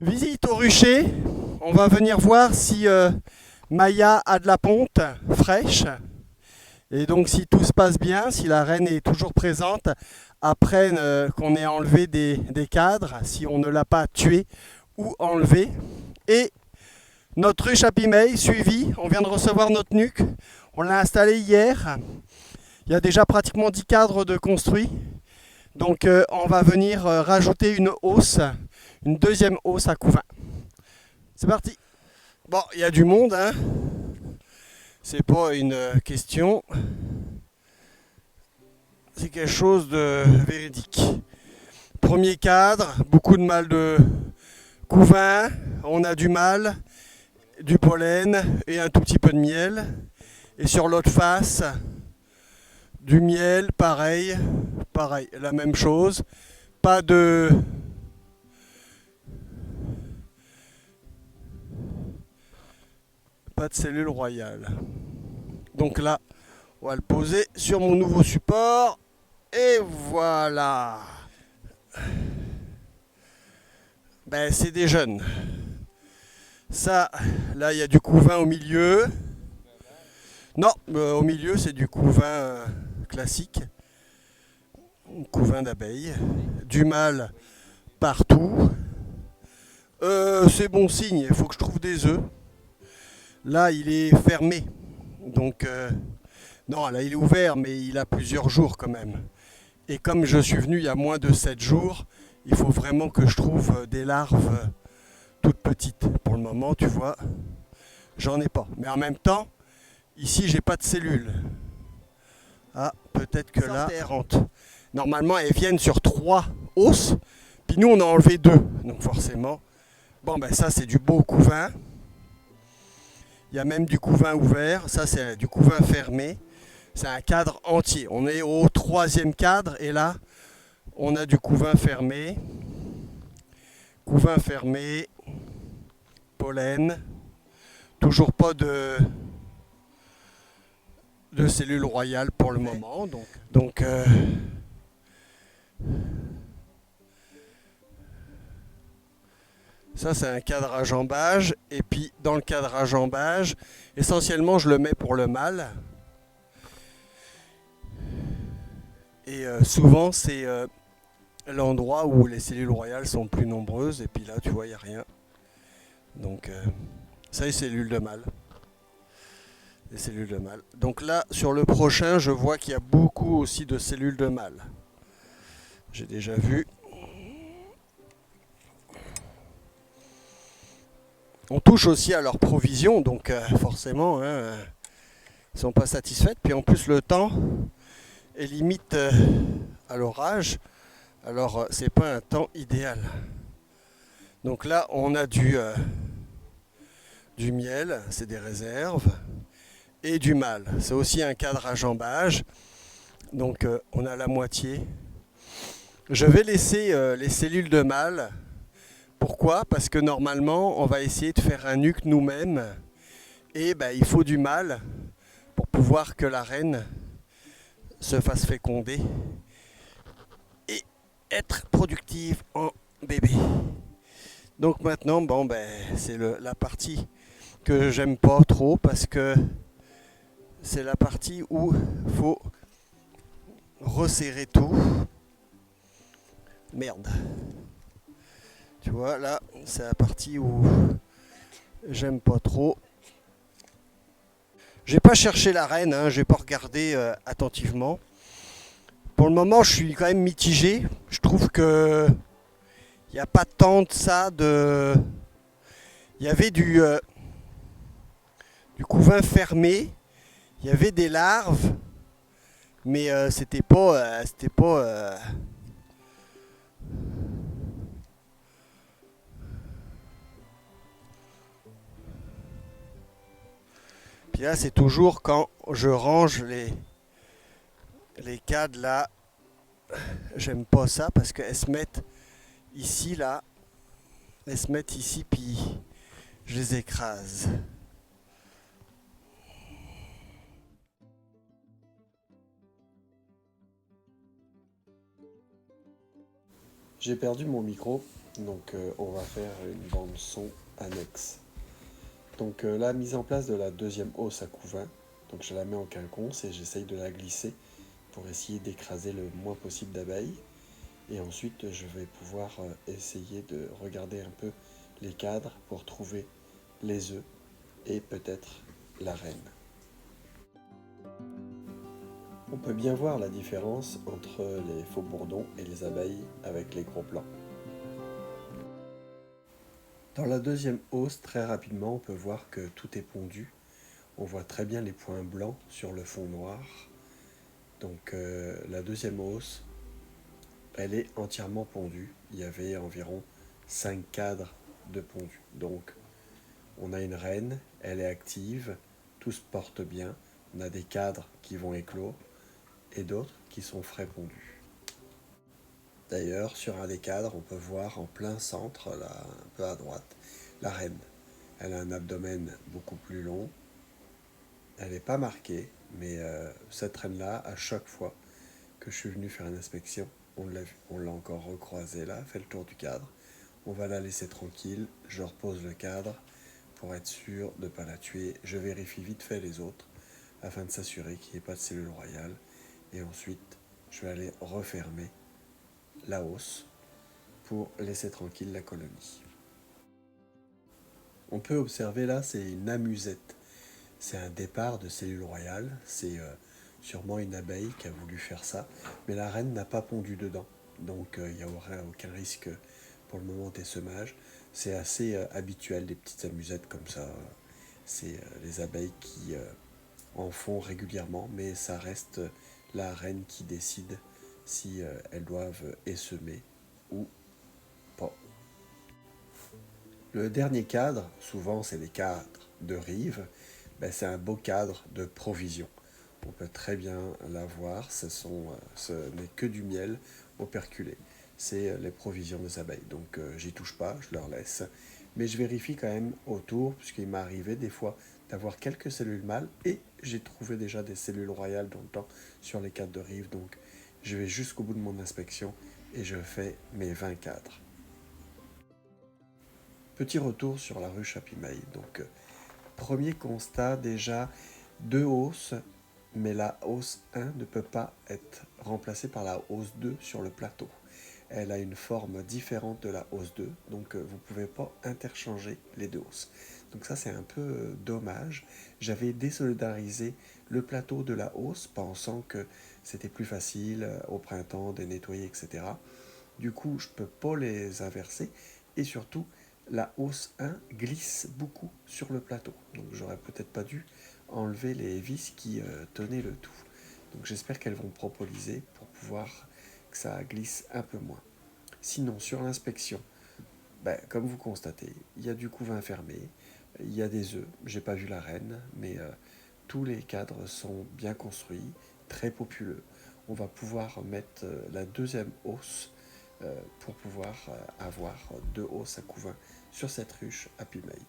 Visite au rucher. On va venir voir si Maya a de la ponte fraîche. Et donc si tout se passe bien, si la reine est toujours présente, après qu'on ait enlevé des cadres, si on ne l'a pas tuée ou enlevée. Et notre ruche à Pimei, suivi, on vient de recevoir notre nuque. On l'a installée hier. Il y a déjà pratiquement 10 cadres de construits. Donc on va venir rajouter une hausse, une deuxième hausse à couvain. C'est parti. Bon, il y a du monde, hein. C'est pas une question. C'est quelque chose de véridique. Premier cadre, beaucoup de mal de couvain. On a du mal, du pollen et un tout petit peu de miel. Et sur l'autre face, du miel, pareil, la même chose. Pas de cellule royale. Donc là, on va le poser sur mon nouveau support. Et voilà. Ben, c'est des jeunes. Ça, là, il y a du couvain au milieu. Non, au milieu, c'est du couvain classique. Couvain d'abeilles. Du mâle partout. C'est bon signe, il faut que je trouve des œufs. Là, il est fermé. Donc, non, là, il est ouvert, mais il a plusieurs jours quand même. Et comme je suis venu il y a moins de 7 jours, il faut vraiment que je trouve des larves toutes petites. Pour le moment, tu vois, j'en ai pas. Mais en même temps, ici, j'ai pas de cellules. Ah, peut-être que là, normalement, elles viennent sur 3 hausses. Puis nous, on a enlevé 2. Donc forcément, bon, ben ça, c'est du beau couvain. Il y a même du couvain ouvert. Ça, c'est du couvain fermé. C'est un cadre entier. On est au 3e cadre et là, on a du couvain fermé. Couvain fermé. Pollen. Toujours pas de cellules royales pour le moment. Donc ça, c'est un cadre à jambage. Et puis, dans le cadre à jambage, essentiellement, je le mets pour le mâle. Et souvent, c'est l'endroit où les cellules royales sont plus nombreuses. Et puis là, tu vois, il n'y a rien. Donc, ça, les cellules de mâle. Les cellules de mâle. Donc là, sur le prochain, je vois qu'il y a beaucoup aussi de cellules de mâle. J'ai déjà vu. On touche aussi à leur provision, donc forcément, hein, ils ne sont pas satisfaits. Puis en plus, le temps est limite à l'orage. Alors, c'est pas un temps idéal. Donc là, on a du miel, c'est des réserves, et du mâle. C'est aussi un cadre à jambage. Donc, on a la moitié. Je vais laisser les cellules de mâle. Pourquoi? Parce que normalement, on va essayer de faire un nuque nous-mêmes. Et ben, il faut du mâle pour pouvoir que la reine se fasse féconder et être productive en bébé. Donc maintenant, bon, ben, c'est la partie que j'aime pas trop parce que c'est la partie où il faut resserrer tout. Merde. Tu vois, là, c'est la partie où j'aime pas trop. J'ai pas cherché la reine, hein, j'ai pas regardé attentivement. Pour le moment, je suis quand même mitigé. Je trouve que il n'y a pas tant de ça de. Il y avait du couvain fermé, il y avait des larves, mais c'était pas. Puis là, c'est toujours quand je range les cadres là, j'aime pas ça parce qu'elles se mettent ici, là, elles se mettent ici, puis je les écrase. J'ai perdu mon micro, donc on va faire une bande son annexe. Donc la mise en place de la deuxième hausse à couvain, donc je la mets en quinconce et j'essaye de la glisser pour essayer d'écraser le moins possible d'abeilles. Et ensuite je vais pouvoir essayer de regarder un peu les cadres pour trouver les œufs et peut-être la reine. On peut bien voir la différence entre les faux bourdons et les abeilles avec les gros plans. Dans la deuxième hausse, très rapidement, on peut voir que tout est pondu. On voit très bien les points blancs sur le fond noir. Donc la deuxième hausse, elle est entièrement pondue. Il y avait environ 5 cadres de pondu. Donc on a une reine, elle est active, tout se porte bien. On a des cadres qui vont éclore et d'autres qui sont frais pondus. D'ailleurs, sur un des cadres, on peut voir en plein centre, là, un peu à droite, la reine. Elle a un abdomen beaucoup plus long. Elle n'est pas marquée, mais cette reine-là, à chaque fois que je suis venu faire une inspection, on l'a vu. On l'a encore recroisée là, fait le tour du cadre. On va la laisser tranquille. Je repose le cadre pour être sûr de ne pas la tuer. Je vérifie vite fait les autres afin de s'assurer qu'il n'y ait pas de cellule royale. Et ensuite, je vais aller refermer la hausse pour laisser tranquille la colonie. On peut observer là, c'est une amusette. C'est un départ de cellule royale. C'est sûrement une abeille qui a voulu faire ça. Mais la reine n'a pas pondu dedans. Donc il n'y aura aucun risque pour le moment d'essaimage. C'est assez habituel, des petites amusettes comme ça. C'est les abeilles qui en font régulièrement. Mais ça reste la reine qui décide si elles doivent essaimer ou pas. Le dernier cadre, souvent c'est les cadres de rive, ben c'est un beau cadre de provision. On peut très bien l'avoir, ce n'est que du miel operculé. C'est les provisions des abeilles. Donc j'y touche pas, je leur laisse. Mais je vérifie quand même autour, puisqu'il m'est arrivé des fois d'avoir quelques cellules mâles et j'ai trouvé déjà des cellules royales dans le temps sur les cadres de rive. Donc je vais jusqu'au bout de mon inspection et je fais mes 20 cadres. Petit retour sur la ruche à Pimaille. Donc, premier constat déjà, deux hausses, mais la hausse 1 ne peut pas être remplacée par la hausse 2 sur le plateau. Elle a une forme différente de la hausse 2, donc vous ne pouvez pas interchanger les deux hausses. Donc ça c'est un peu dommage. J'avais désolidarisé le plateau de la hausse, pensant que c'était plus facile au printemps de nettoyer, etc. Du coup, je ne peux pas les inverser, et surtout, la hausse 1 glisse beaucoup sur le plateau. Donc j'aurais peut-être pas dû enlever les vis qui tenaient le tout. Donc j'espère qu'elles vont propoliser pour pouvoir que ça glisse un peu moins. Sinon, sur l'inspection, ben, comme vous constatez, il y a du couvain fermé, il y a des œufs, j'ai pas vu la reine, mais tous les cadres sont bien construits, très populeux. On va pouvoir mettre la deuxième hausse pour pouvoir avoir deux hausses à couvain sur cette ruche à Pimeil.